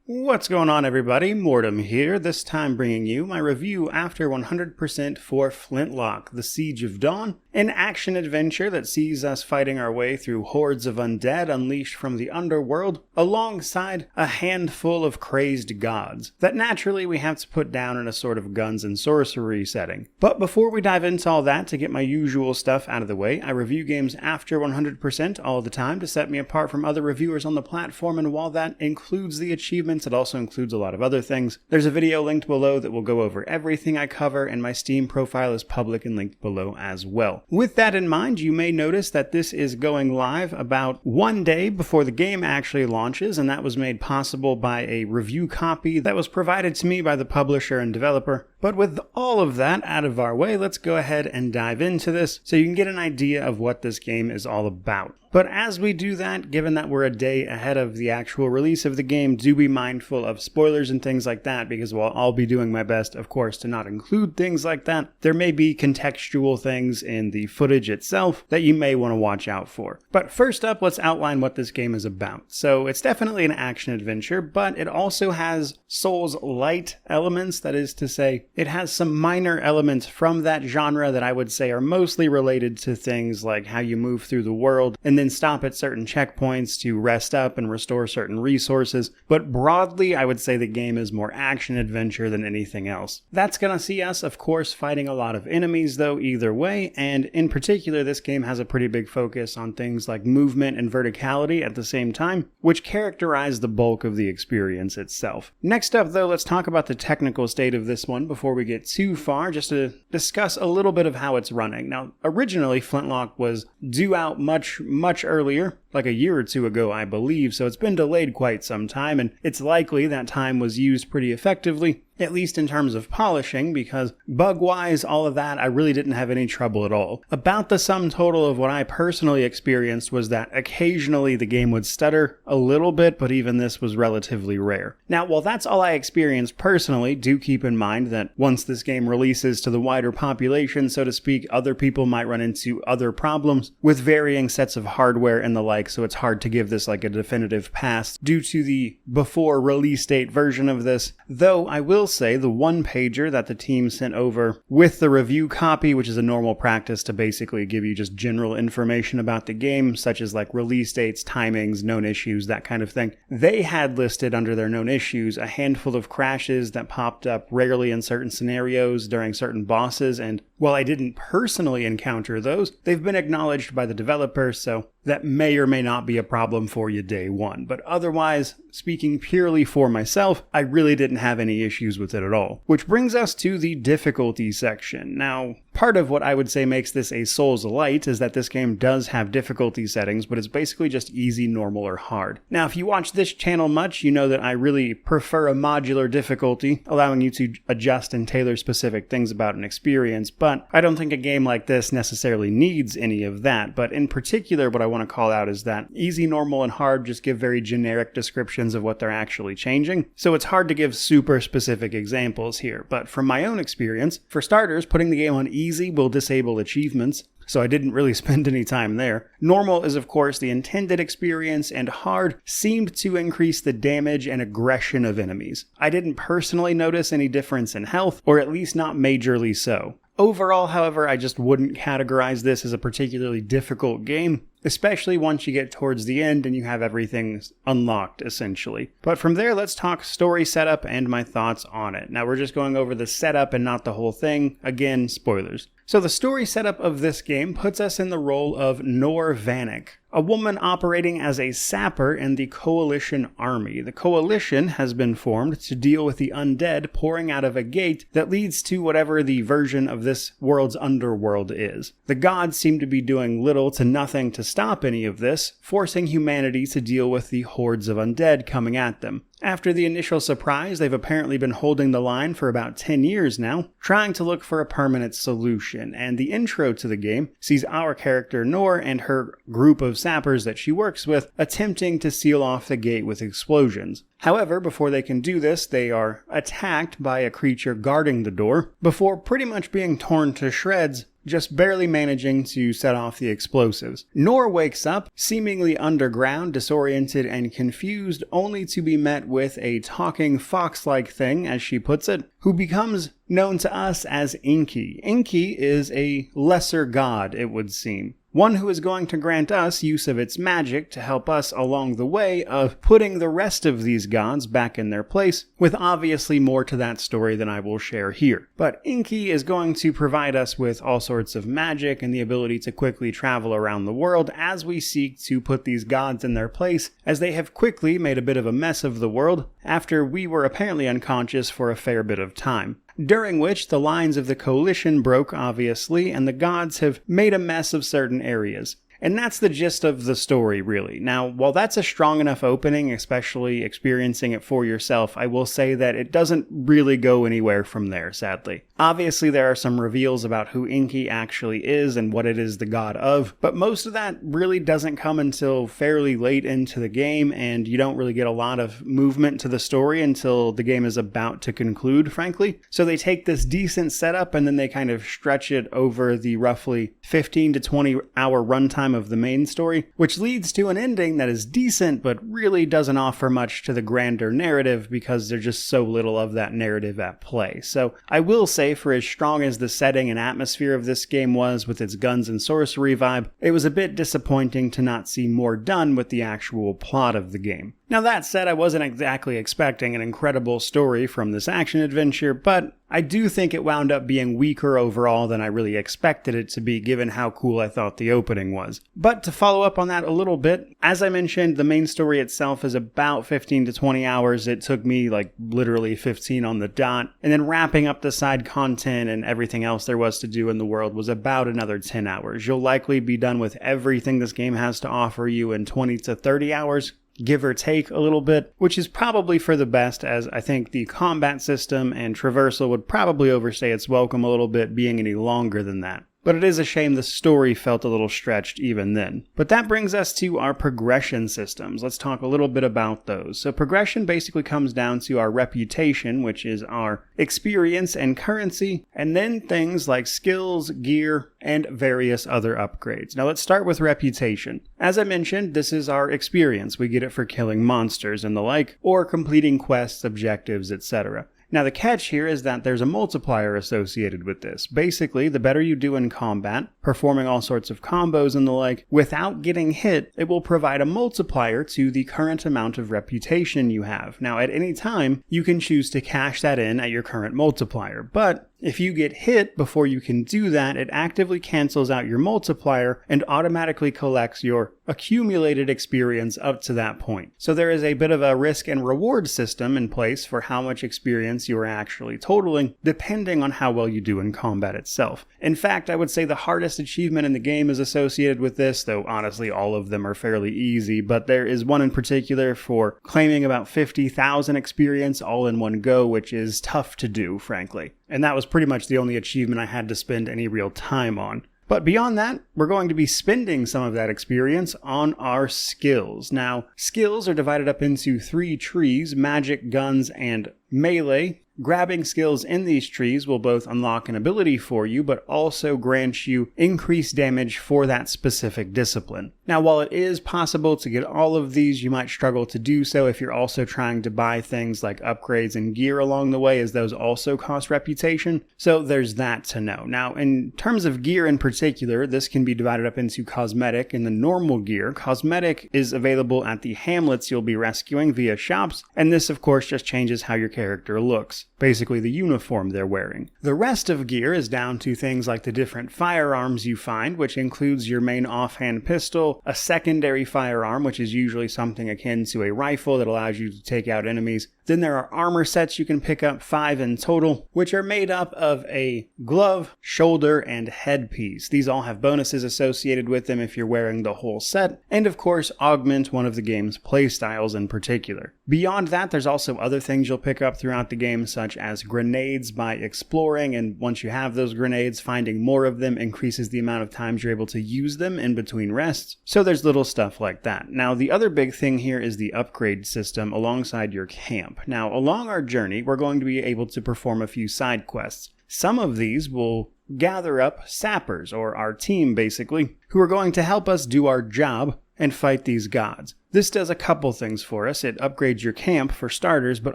What's going on, everybody? Mortem here, this time bringing you my review after 100% for Flintlock, The Siege of Dawn, an action-adventure that sees us fighting our way through hordes of undead unleashed from the underworld, alongside a handful of crazed gods that naturally we have to put down in a sort of guns and sorcery setting. But before we dive into all that, to get my usual stuff out of the way, I review games after 100% all the time to set me apart from other reviewers on the platform, and while that includes the achievements, it also includes a lot of other things. There's a video linked below that will go over everything I cover, and my Steam profile is public and linked below as well. With that in mind, you may notice that this is going live about one day before the game actually launches, and that was made possible by a review copy that was provided to me by the publisher and developer. But with all of that out of our way, let's go ahead and dive into this so you can get an idea of what this game is all about. But as we do that, given that we're a day ahead of the actual release of the game, do be mindful of spoilers and things like that, because while I'll be doing my best, of course, to not include things like that, there may be contextual things in the footage itself that you may want to watch out for. But first up, let's outline what this game is about. So it's definitely an action-adventure, but it also has Souls-light elements, that is to say, it has some minor elements from that genre that I would say are mostly related to things like how you move through the world, and then stop at certain checkpoints to rest up and restore certain resources, but broadly I would say the game is more action-adventure than anything else. That's gonna see us, of course, fighting a lot of enemies though either way, and in particular this game has a pretty big focus on things like movement and verticality at the same time, which characterize the bulk of the experience itself. Next up though, let's talk about the technical state of this one before we get too far, just to discuss a little bit of how it's running. Now, originally Flintlock was due out much earlier, like a year or two ago, I believe, so it's been delayed quite some time, and it's likely that time was used pretty effectively, at least in terms of polishing, because bug-wise, all of that, I really didn't have any trouble at all. About the sum total of what I personally experienced was that occasionally the game would stutter a little bit, but even this was relatively rare. Now, while that's all I experienced personally, do keep in mind that once this game releases to the wider population, so to speak, other people might run into other problems with varying sets of hardware and the like, so it's hard to give this like a definitive pass due to the before release date version of this, though I will say the one-pager that the team sent over with the review copy, which is a normal practice to basically give you just general information about the game, such as like release dates, timings, known issues, that kind of thing, they had listed under their known issues a handful of crashes that popped up rarely in certain scenarios during certain bosses, and while I didn't personally encounter those, they've been acknowledged by the developer, so that may or may not be a problem for you day one. But otherwise, speaking purely for myself, I really didn't have any issues with it at all. Which brings us to the difficulty section. Now, part of what I would say makes this a Souls-light is that this game does have difficulty settings, but it's basically just easy, normal, or hard. Now, if you watch this channel much, you know that I really prefer a modular difficulty, allowing you to adjust and tailor specific things about an experience, but I don't think a game like this necessarily needs any of that. But in particular, what I want to call out is that easy, normal, and hard just give very generic descriptions of what they're actually changing, so it's hard to give super specific examples here. But from my own experience, for starters, putting the game on easy will disable achievements, so I didn't really spend any time there. Normal is of course the intended experience, and hard seemed to increase the damage and aggression of enemies. I didn't personally notice any difference in health, or at least not majorly so. Overall, however, I just wouldn't categorize this as a particularly difficult game, especially once you get towards the end and you have everything unlocked, essentially. But from there, let's talk story setup and my thoughts on it. Now, we're just going over the setup and not the whole thing. Again, spoilers. So the story setup of this game puts us in the role of Nor Vanek, a woman operating as a sapper in the Coalition army. The Coalition has been formed to deal with the undead pouring out of a gate that leads to whatever the version of this world's underworld is. The gods seem to be doing little to nothing to stop any of this, forcing humanity to deal with the hordes of undead coming at them. After the initial surprise, they've apparently been holding the line for about 10 years now, trying to look for a permanent solution, and the intro to the game sees our character Nor and her group of sappers that she works with attempting to seal off the gate with explosions. However, before they can do this, they are attacked by a creature guarding the door, before pretty much being torn to shreds just barely managing to set off the explosives. Nor wakes up, seemingly underground, disoriented and confused, only to be met with a talking fox-like thing, as she puts it, who becomes known to us as Inky. Inky is a lesser god, it would seem. One who is going to grant us use of its magic to help us along the way of putting the rest of these gods back in their place, with obviously more to that story than I will share here. But Inky is going to provide us with all sorts of magic and the ability to quickly travel around the world as we seek to put these gods in their place, as they have quickly made a bit of a mess of the world after we were apparently unconscious for a fair bit of time. During which the lines of the coalition broke, obviously, and the gods have made a mess of certain areas. And that's the gist of the story, really. Now, while that's a strong enough opening, especially experiencing it for yourself, I will say that it doesn't really go anywhere from there, sadly. Obviously, there are some reveals about who Inky actually is and what it is the god of, but most of that really doesn't come until fairly late into the game, and you don't really get a lot of movement to the story until the game is about to conclude, frankly. So they take this decent setup and then they kind of stretch it over the roughly 15 to 20 hour runtime of the main story, which leads to an ending that is decent but really doesn't offer much to the grander narrative because there's just so little of that narrative at play. So I will say, for as strong as the setting and atmosphere of this game was with its guns and sorcery vibe, it was a bit disappointing to not see more done with the actual plot of the game. Now that said, I wasn't exactly expecting an incredible story from this action adventure, but I do think it wound up being weaker overall than I really expected it to be, given how cool I thought the opening was. But to follow up on that a little bit, as I mentioned, the main story itself is about 15 to 20 hours. It took me like literally 15 on the dot, and then wrapping up the side content and everything else there was to do in the world was about another 10 hours. You'll likely be done with everything this game has to offer you in 20 to 30 hours. Give or take a little bit, which is probably for the best, as I think the combat system and traversal would probably overstay its welcome a little bit being any longer than that. But it is a shame the story felt a little stretched even then. But that brings us to our progression systems. Let's talk a little bit about those. So progression basically comes down to our reputation, which is our experience and currency, and then things like skills, gear, and various other upgrades. Now let's start with reputation. As I mentioned, this is our experience. We get it for killing monsters and the like, or completing quests, objectives, etc. Now the catch here is that there's a multiplier associated with this. Basically, the better you do in combat, performing all sorts of combos and the like, without getting hit, it will provide a multiplier to the current amount of reputation you have. Now at any time, you can choose to cash that in at your current multiplier, but if you get hit before you can do that, it actively cancels out your multiplier and automatically collects your accumulated experience up to that point. So there is a bit of a risk and reward system in place for how much experience you are actually totaling, depending on how well you do in combat itself. In fact, I would say the hardest achievement in the game is associated with this, though honestly all of them are fairly easy, but there is one in particular for claiming about 50,000 experience all in one go, which is tough to do, frankly. And that was pretty much the only achievement I had to spend any real time on. But beyond that, we're going to be spending some of that experience on our skills. Now, skills are divided up into 3 trees: magic, guns, and melee. Grabbing skills in these trees will both unlock an ability for you, but also grant you increased damage for that specific discipline. Now, while it is possible to get all of these, you might struggle to do so if you're also trying to buy things like upgrades and gear along the way, as those also cost reputation. So there's that to know. Now, in terms of gear in particular, this can be divided up into cosmetic and the normal gear. Cosmetic is available at the hamlets you'll be rescuing via shops, and this of course just changes how your character looks. Basically the uniform they're wearing. The rest of gear is down to things like the different firearms you find, which includes your main offhand pistol, a secondary firearm, which is usually something akin to a rifle that allows you to take out enemies. Then there are armor sets you can pick up, 5 in total, which are made up of a glove, shoulder, and headpiece. These all have bonuses associated with them if you're wearing the whole set, and of course augment one of the game's playstyles in particular. Beyond that, there's also other things you'll pick up throughout the game, such as grenades by exploring, and once you have those grenades, finding more of them increases the amount of times you're able to use them in between rests. So there's little stuff like that. Now, the other big thing here is the upgrade system alongside your camp. Now, along our journey, we're going to be able to perform a few side quests. Some of these will gather up sappers, or our team basically, who are going to help us do our job and fight these gods. This does a couple things for us. It upgrades your camp for starters, but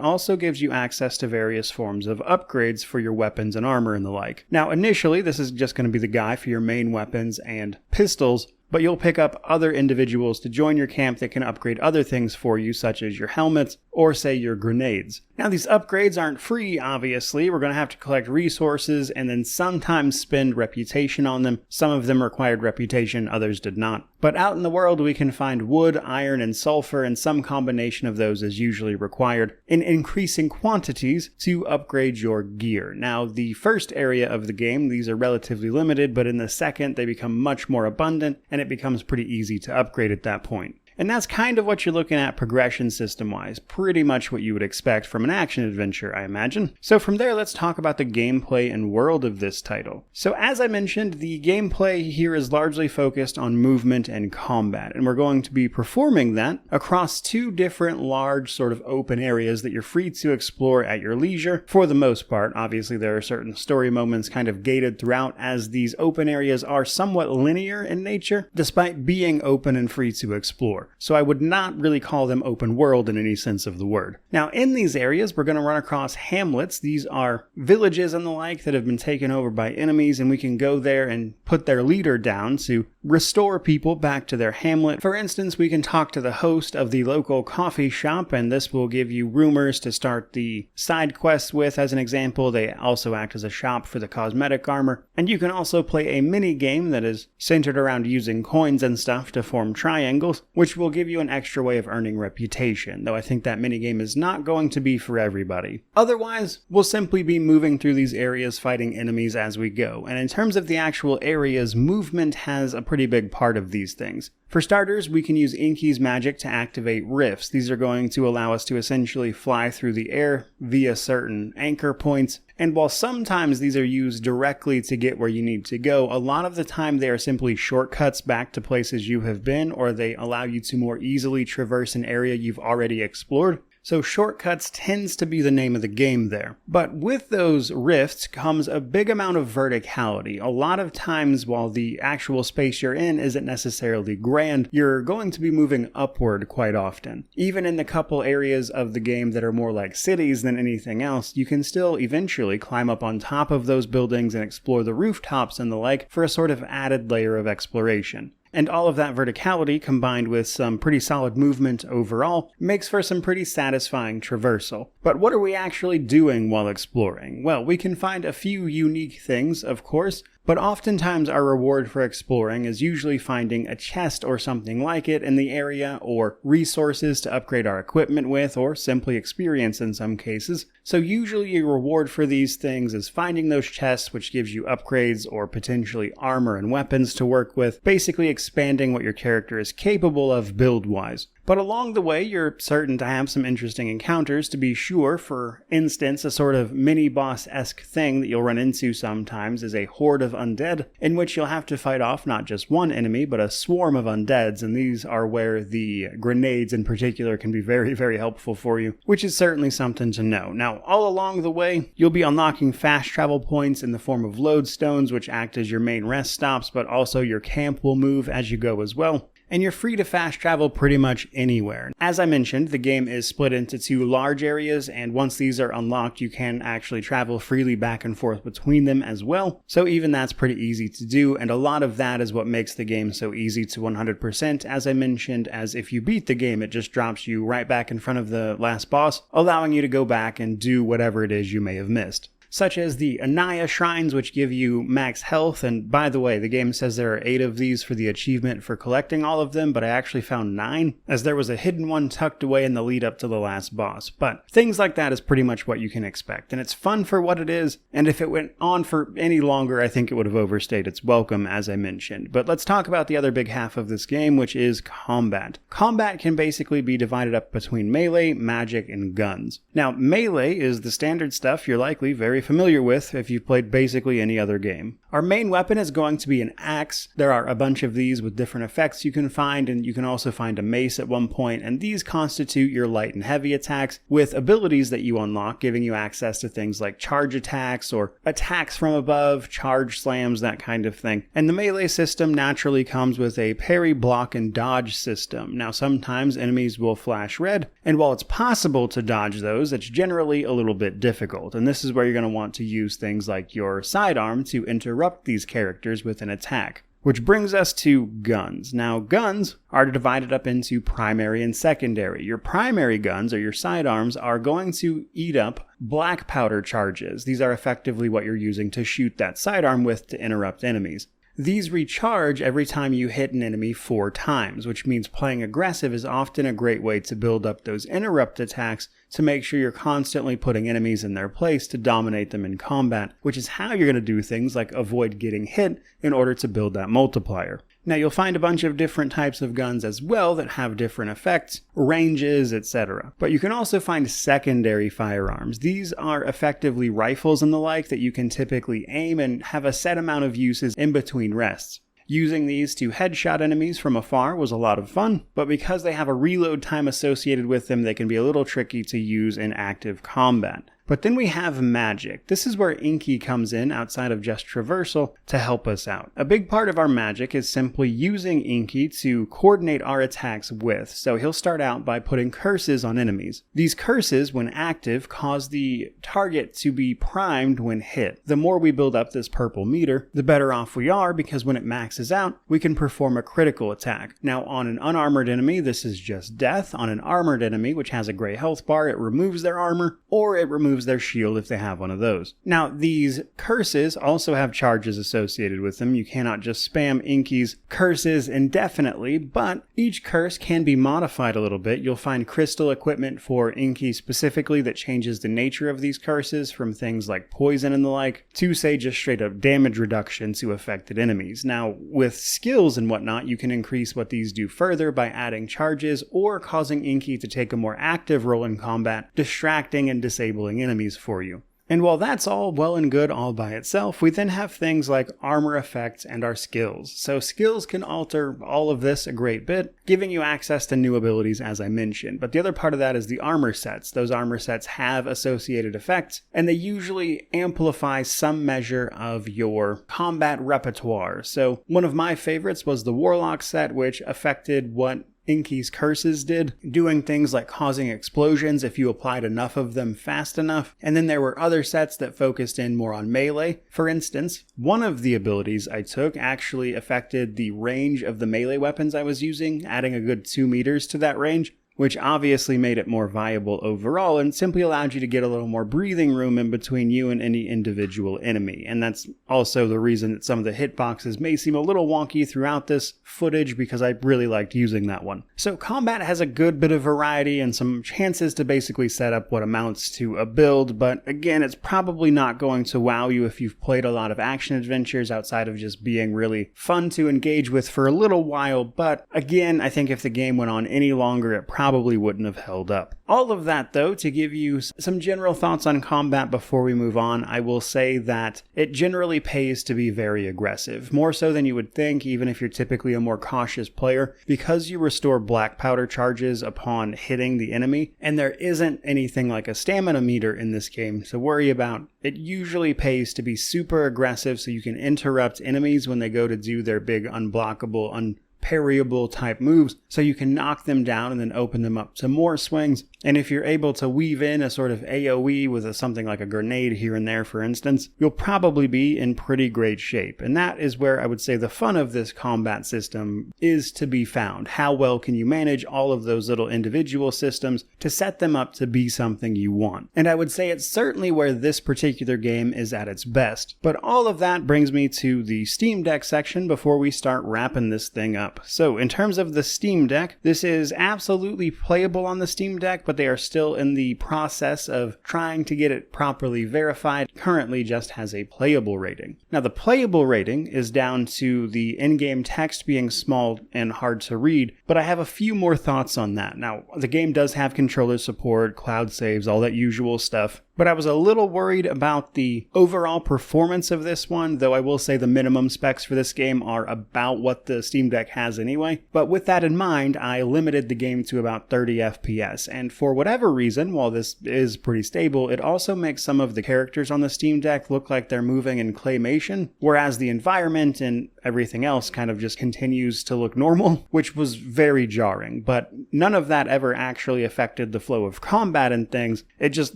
also gives you access to various forms of upgrades for your weapons and armor and the like. Now initially this is just going to be the guy for your main weapons and pistols, but you'll pick up other individuals to join your camp that can upgrade other things for you, such as your helmets or say your grenades. Now these upgrades aren't free, obviously. We're going to have to collect resources and then sometimes spend reputation on them. Some of them required reputation, others did not. But out in the world we can find wood, iron, and sulfur, and some combination of those is usually required in increasing quantities to upgrade your gear. Now the first area of the game, these are relatively limited, but in the second they become much more abundant and it becomes pretty easy to upgrade at that point. And that's kind of what you're looking at progression system-wise, pretty much what you would expect from an action-adventure, I imagine. So from there, let's talk about the gameplay and world of this title. So as I mentioned, the gameplay here is largely focused on movement and combat, and we're going to be performing that across two different large sort of open areas that you're free to explore at your leisure, for the most part. Obviously, there are certain story moments kind of gated throughout, as these open areas are somewhat linear in nature, despite being open and free to explore. So I would not really call them open world in any sense of the word. Now in these areas we're going to run across hamlets. These are villages and the like that have been taken over by enemies, and we can go there and put their leader down to restore people back to their hamlet. For instance, we can talk to the host of the local coffee shop, and this will give you rumors to start the side quests with. As an example, they also act as a shop for the cosmetic armor. And you can also play a mini game that is centered around using coins and stuff to form triangles, which will give you an extra way of earning reputation, though I think that minigame is not going to be for everybody. Otherwise, we'll simply be moving through these areas fighting enemies as we go, and in terms of the actual areas, movement has a pretty big part of these things. For starters, we can use Inky's magic to activate rifts. These are going to allow us to essentially fly through the air via certain anchor points, and while sometimes these are used directly to get where you need to go, a lot of the time they are simply shortcuts back to places you have been, or they allow you to more easily traverse an area you've already explored. So shortcuts tends to be the name of the game there. But with those rifts comes a big amount of verticality. A lot of times while the actual space you're in isn't necessarily grand, you're going to be moving upward quite often. Even in the couple areas of the game that are more like cities than anything else, you can still eventually climb up on top of those buildings and explore the rooftops and the like for a sort of added layer of exploration. And all of that verticality, combined with some pretty solid movement overall, makes for some pretty satisfying traversal. But what are we actually doing while exploring? Well, we can find a few unique things, of course, but oftentimes our reward for exploring is usually finding a chest or something like it in the area, or resources to upgrade our equipment with, or simply experience in some cases. So usually your reward for these things is finding those chests, which gives you upgrades or potentially armor and weapons to work with, basically expanding what your character is capable of build-wise. But along the way, you're certain to have some interesting encounters, to be sure. For instance, a sort of mini-boss-esque thing that you'll run into sometimes is a horde of undead, in which you'll have to fight off not just one enemy, but a swarm of undeads, and these are where the grenades in particular can be very, very helpful for you, which is certainly something to know. Now, all along the way, you'll be unlocking fast travel points in the form of lodestones, which act as your main rest stops, but also your camp will move as you go as well. And you're free to fast travel pretty much anywhere. As I mentioned, the game is split into two large areas, and once these are unlocked, you can actually travel freely back and forth between them as well. So even that's pretty easy to do, and a lot of that is what makes the game so easy to 100%, as I mentioned, as if you beat the game, it just drops you right back in front of the last boss, allowing you to go back and do whatever it is you may have missed. Such as the Anaya shrines, which give you max health, and by the way, the game says there are 8 of these for the achievement for collecting all of them, but I actually found 9, as there was a hidden one tucked away in the lead up to the last boss. But things like that is pretty much what you can expect, and it's fun for what it is, and if it went on for any longer, I think it would have overstayed its welcome, as I mentioned. But let's talk about the other big half of this game, which is combat. Combat can basically be divided up between melee, magic, and guns. Now, melee is the standard stuff you're likely very familiar with if you've played basically any other game. Our main weapon is going to be an axe. There are a bunch of these with different effects you can find, and you can also find a mace at one point, and these constitute your light and heavy attacks with abilities that you unlock, giving you access to things like charge attacks or attacks from above, charge slams, that kind of thing. And the melee system naturally comes with a parry, block, and dodge system. Now sometimes enemies will flash red, and while it's possible to dodge those, it's generally a little bit difficult, and this is where you're going to want to use things like your sidearm to interrupt these characters with an attack. Which brings us to guns. Now, guns are divided up into primary and secondary. Your primary guns, or your sidearms, are going to eat up black powder charges. These are effectively what you're using to shoot that sidearm with to interrupt enemies. These recharge every time you hit an enemy 4 times, which means playing aggressive is often a great way to build up those interrupt attacks to make sure you're constantly putting enemies in their place to dominate them in combat, which is how you're going to do things like avoid getting hit in order to build that multiplier. Now you'll find a bunch of different types of guns as well that have different effects, ranges, etc. But you can also find secondary firearms. These are effectively rifles and the like that you can typically aim and have a set amount of uses in between rests. Using these to headshot enemies from afar was a lot of fun, but because they have a reload time associated with them, they can be a little tricky to use in active combat. But then we have magic. This is where Inky comes in outside of just traversal to help us out. A big part of our magic is simply using Inky to coordinate our attacks with. So he'll start out by putting curses on enemies. These curses, when active, cause the target to be primed when hit. The more we build up this purple meter, the better off we are, because when it maxes out, we can perform a critical attack. Now on an unarmored enemy, this is just death. On an armored enemy, which has a gray health bar, it removes their armor, or it removes their shield if they have one of those. Now, these curses also have charges associated with them. You cannot just spam Inky's curses indefinitely, but each curse can be modified a little bit. You'll find crystal equipment for Inky specifically that changes the nature of these curses from things like poison and the like to, say, just straight up damage reduction to affected enemies. Now, with skills and whatnot, you can increase what these do further by adding charges or causing Inky to take a more active role in combat, distracting and disabling enemies for you. And while that's all well and good all by itself, we then have things like armor effects and our skills. So skills can alter all of this a great bit, giving you access to new abilities as I mentioned. But the other part of that is the armor sets. Those armor sets have associated effects, and they usually amplify some measure of your combat repertoire. So one of my favorites was the Warlock set, which affected what Inky's curses did, doing things like causing explosions if you applied enough of them fast enough. And then there were other sets that focused in more on melee. For instance, one of the abilities I took actually affected the range of the melee weapons I was using, adding a good 2 meters to that range, which obviously made it more viable overall and simply allowed you to get a little more breathing room in between you and any individual enemy. And that's also the reason that some of the hitboxes may seem a little wonky throughout this footage, because I really liked using that one. So combat has a good bit of variety and some chances to basically set up what amounts to a build, but again, it's probably not going to wow you if you've played a lot of action adventures outside of just being really fun to engage with for a little while. But again, I think if the game went on any longer, it probably wouldn't have held up. All of that, though, to give you some general thoughts on combat before we move on, I will say that it generally pays to be very aggressive, more so than you would think, even if you're typically a more cautious player, because you restore black powder charges upon hitting the enemy, and there isn't anything like a stamina meter in this game to worry about. It usually pays to be super aggressive so you can interrupt enemies when they go to do their big unblockable, parryable type moves, so you can knock them down and then open them up to more swings. And if you're able to weave in a sort of AoE with something like a grenade here and there, for instance, you'll probably be in pretty great shape. And that is where I would say the fun of this combat system is to be found. How well can you manage all of those little individual systems to set them up to be something you want? And I would say it's certainly where this particular game is at its best. But all of that brings me to the Steam Deck section before we start wrapping this thing up. So in terms of the Steam Deck, this is absolutely playable on the Steam Deck, but they are still in the process of trying to get it properly verified. Currently just has a playable rating. Now the playable rating is down to the in-game text being small and hard to read, but I have a few more thoughts on that. Now the game does have controller support, cloud saves, all that usual stuff. But I was a little worried about the overall performance of this one, though I will say the minimum specs for this game are about what the Steam Deck has anyway. But with that in mind, I limited the game to about 30 FPS, and for whatever reason, while this is pretty stable, it also makes some of the characters on the Steam Deck look like they're moving in claymation, whereas the environment and everything else kind of just continues to look normal, which was very jarring. But none of that ever actually affected the flow of combat and things. It just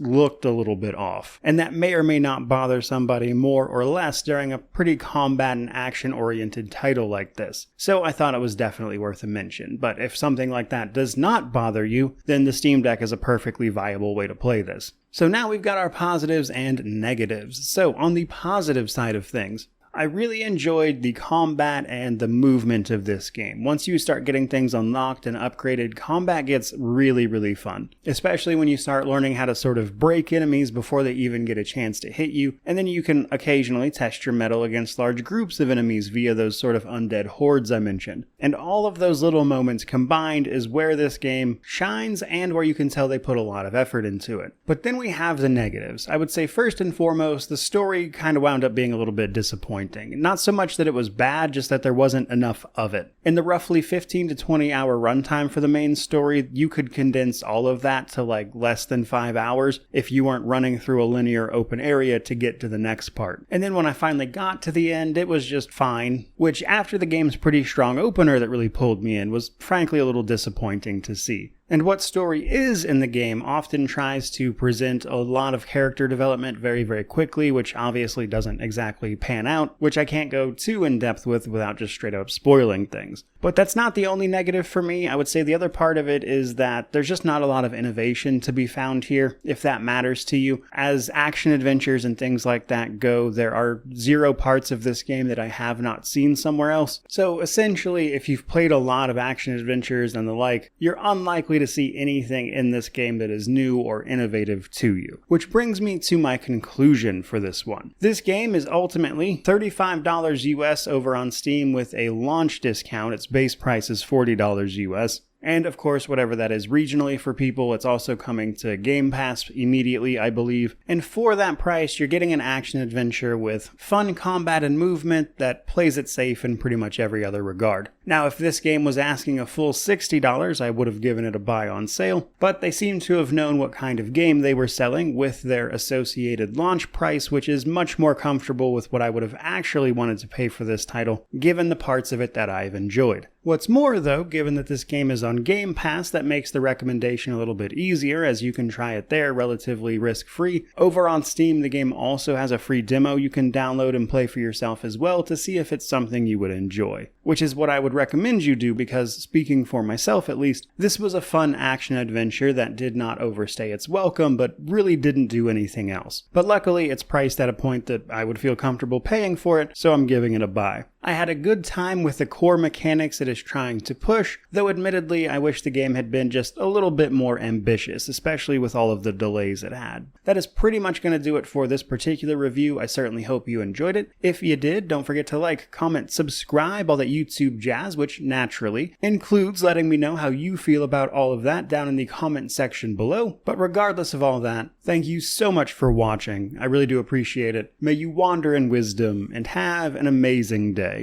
looked a little bit off. And that may or may not bother somebody more or less during a pretty combat and action-oriented title like this. So I thought it was definitely worth a mention. But if something like that does not bother you, then the Steam Deck is a perfectly viable way to play this. So now we've got our positives and negatives. So on the positive side of things, I really enjoyed the combat and the movement of this game. Once you start getting things unlocked and upgraded, combat gets really, really fun. Especially when you start learning how to sort of break enemies before they even get a chance to hit you, and then you can occasionally test your mettle against large groups of enemies via those sort of undead hordes I mentioned. And all of those little moments combined is where this game shines and where you can tell they put a lot of effort into it. But then we have the negatives. I would say first and foremost, the story kind of wound up being a little bit disappointing. Not so much that it was bad, just that there wasn't enough of it. In the roughly 15 to 20 hour runtime for the main story, you could condense all of that to like less than 5 hours if you weren't running through a linear open area to get to the next part. And then when I finally got to the end, it was just fine, which after the game's pretty strong opener that really pulled me in was frankly a little disappointing to see. And what story is in the game often tries to present a lot of character development very, very quickly, which obviously doesn't exactly pan out, which I can't go too in depth with without just straight up spoiling things. But that's not the only negative for me. I would say the other part of it is that there's just not a lot of innovation to be found here, if that matters to you. As action adventures and things like that go, there are 0 parts of this game that I have not seen somewhere else. So essentially, if you've played a lot of action adventures and the like, you're unlikely to see anything in this game that is new or innovative to you. Which brings me to my conclusion for this one. This game is ultimately $35 US over on Steam with a launch discount. Its base price is $40 US. And of course, whatever that is regionally for people, it's also coming to Game Pass immediately, I believe. And for that price, you're getting an action adventure with fun combat and movement that plays it safe in pretty much every other regard. Now, if this game was asking a full $60, I would have given it a buy on sale, but they seem to have known what kind of game they were selling with their associated launch price, which is much more comfortable with what I would have actually wanted to pay for this title, given the parts of it that I've enjoyed. What's more, though, given that this game is on Game Pass, that makes the recommendation a little bit easier, as you can try it there relatively risk-free. Over on Steam, the game also has a free demo you can download and play for yourself as well to see if it's something you would enjoy. Which is what I would recommend you do because, speaking for myself at least, this was a fun action adventure that did not overstay its welcome, but really didn't do anything else. But luckily, it's priced at a point that I would feel comfortable paying for it, so I'm giving it a buy. I had a good time with the core mechanics it is trying to push, though admittedly I wish the game had been just a little bit more ambitious, especially with all of the delays it had. That is pretty much going to do it for this particular review. I certainly hope you enjoyed it. If you did, don't forget to like, comment, subscribe, all that YouTube jazz, which naturally includes letting me know how you feel about all of that down in the comment section below. But regardless of all that, thank you so much for watching. I really do appreciate it. May you wander in wisdom and have an amazing day.